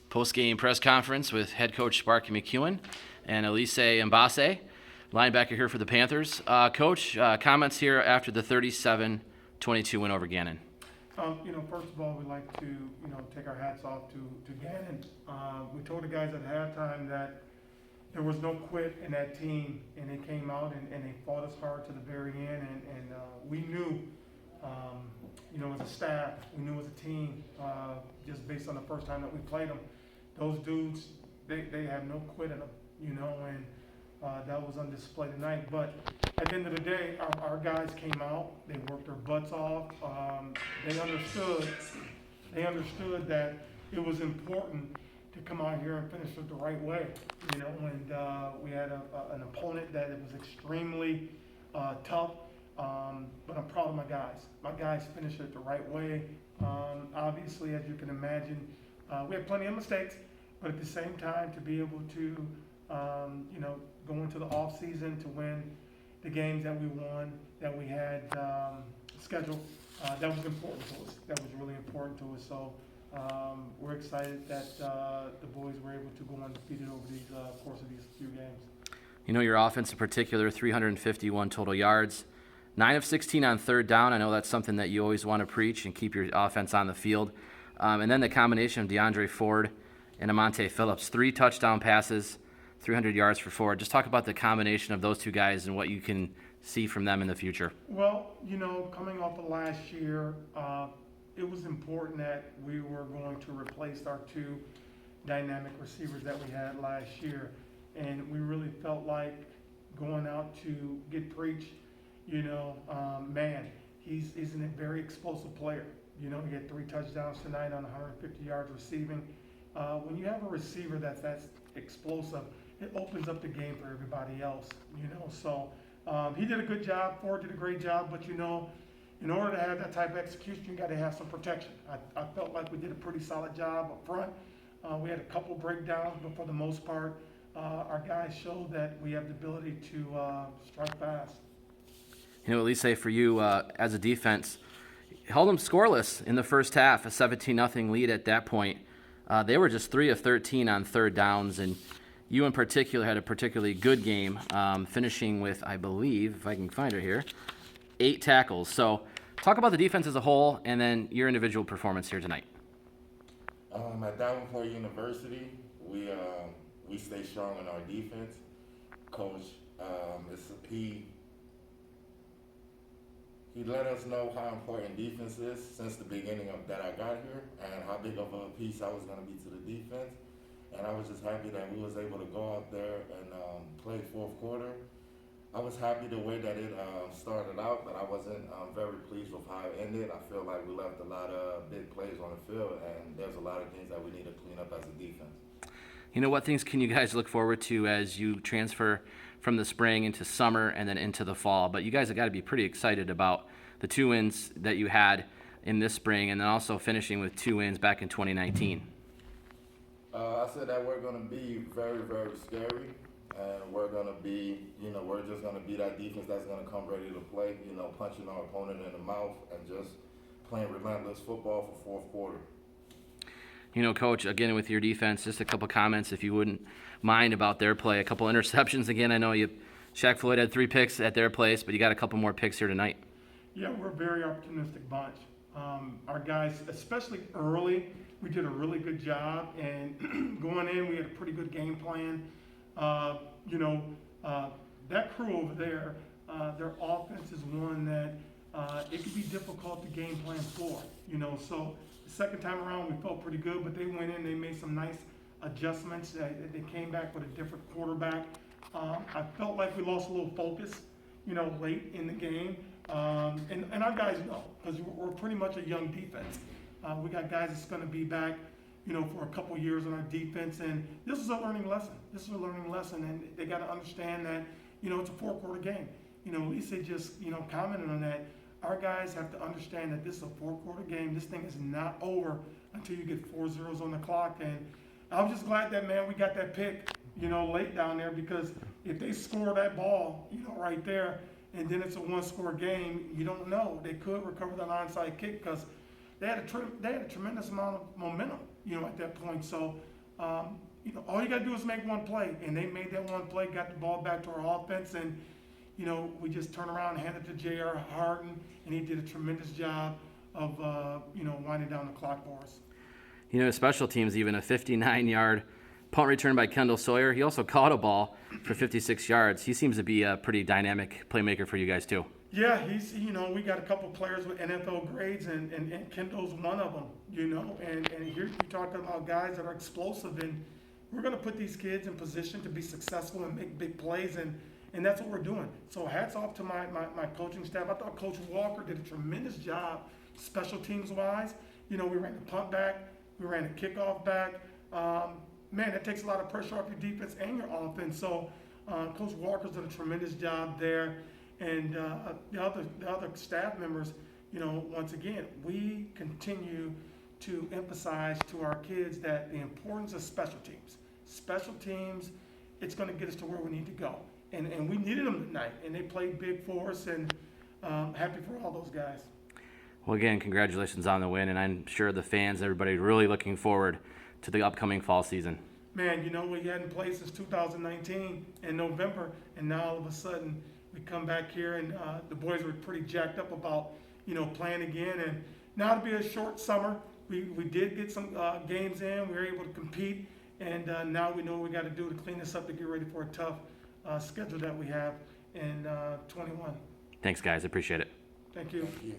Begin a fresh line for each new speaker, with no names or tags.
Postgame press conference with head coach Sparky McEwen and Elysse Mbem-Bosse, linebacker here for the Panthers. Coach, comments here after the 37-22 win over Gannon.
First of all, we'd like to, take our hats off to Gannon. We told the guys at halftime that there was no quit in that team, and they came out and they fought us hard to the very end, and we knew, as a staff, we knew as a team, just based on the first time that we played them, those dudes, they have no quit in them, and that was on display tonight. But at the end of the day, our guys came out, they worked their butts off. They understood that it was important to come out here and finish it the right way, and we had an opponent that was extremely tough, but I'm proud of my guys. My guys finished it the right way. Obviously, as you can imagine, we had plenty of mistakes, but at the same time, to be able to, go into the off season to win the games that we won, that we had scheduled, that was important to us. That was really important to us. So we're excited that the boys were able to go undefeated over these course of these few games.
Your offense in particular, 351 total yards, 9 of 16 on third down. I know that's something that you always want to preach and keep your offense on the field. And then the combination of DeAndre Ford and Amonte Phillips, 3 touchdown passes, 300 yards for Ford. Just talk about the combination of those two guys and what you can see from them in the future.
Well, coming off of last year, it was important that we were going to replace our 2 dynamic receivers that we had last year. And we really felt like going out to get Preach, he's a very explosive player. He had 3 touchdowns tonight on 150 yards receiving. When you have a receiver that's explosive, it opens up the game for everybody else, So he did a good job. Ford did a great job, but in order to have that type of execution, you got to have some protection. I felt like we did a pretty solid job up front. We had a couple breakdowns, but for the most part, our guys showed that we have the ability to strike fast.
Elysse, for you as a defense, held them scoreless in the first half, a 17-0 lead at that point. They were just 3 of 13 on third downs, and you in particular had a particularly good game, finishing with, I believe, if I can find it here, 8 tackles. So talk about the defense as a whole and then your individual performance here tonight.
At Davenport University, we stay strong in our defense. Coach, he let us know how important defense is since the beginning of that I got here, and how big of a piece I was going to be to the defense. And I was just happy that we was able to go out there and play fourth quarter. I was happy the way that it started out, but I wasn't very pleased with how it ended. I feel like we left a lot of big plays on the field, and there's a lot of things that we need to clean up as a defense.
What things can you guys look forward to as you transfer from the spring into summer and then into the fall? But you guys have got to be pretty excited about the 2 wins that you had in this spring, and then also finishing with 2 wins back in 2019.
I said that we're going to be very, very scary, and we're going to be, we're just going to be that defense that's going to come ready to play, punching our opponent in the mouth and just playing relentless football for fourth quarter.
Coach, again, with your defense, just a couple comments, if you wouldn't mind, about their play. A couple interceptions. Again, I know Shaq Floyd had 3 picks at their place, but you got a couple more picks here tonight.
Yeah, we're a very opportunistic bunch. Our guys, especially early, we did a really good job. And going in, we had a pretty good game plan. That crew over there, their offense is one that it could be difficult to game plan for. So the second time around, we felt pretty good, but they went in, they made some nice adjustments. They came back with a different quarterback. I felt like we lost a little focus, late in the game. And our guys know, because we're pretty much a young defense. We got guys that's going to be back, for a couple years on our defense. And this is a learning lesson. And they got to understand that, it's a 4-quarter game. Elysse just, commented on that. Our guys have to understand that this is a 4-quarter game. This thing is not over until you get 4 zeros on the clock. And I was just glad that, we got that pick, late down there, because if they score that ball, right there, and then it's a 1-score game, you don't know. They could recover that onside kick because they had a tremendous amount of momentum, at that point. So all you got to do is make one play, and they made that one play, got the ball back to our offense, and we just turned around and handed it to J.R. Harden, and he did a tremendous job of winding down the clock for us.
Special teams, even a 59-yard punt return by Kendall Sawyer. He also caught a ball for 56 yards. He seems to be a pretty dynamic playmaker for you guys too.
Yeah, we got a couple players with NFL grades, and Kendall's one of them, and here you talk about guys that are explosive, and we're going to put these kids in position to be successful and make big plays, and that's what we're doing. So hats off to my coaching staff. I thought Coach Walker did a tremendous job special teams wise. We ran the punt back, we ran the kickoff back. Man, that takes a lot of pressure off your defense and your offense. So Coach Walker's done a tremendous job there. And the other staff members, once again, we continue to emphasize to our kids that the importance of special teams. Special teams, it's going to get us to where we need to go. And we needed them tonight, and they played big for us, and happy for all those guys.
Well, again, congratulations on the win, and I'm sure the fans, everybody, really looking forward to the upcoming fall season.
Man, we hadn't played since 2019 in November, and now all of a sudden we come back here, and the boys were pretty jacked up about playing again. And now to be a short summer, we did get some games in. We were able to compete, and now we know what we got to do to clean this up to get ready for a tough schedule that we have in 21.
Thanks, guys. Appreciate it.
Thank you.
Thank you.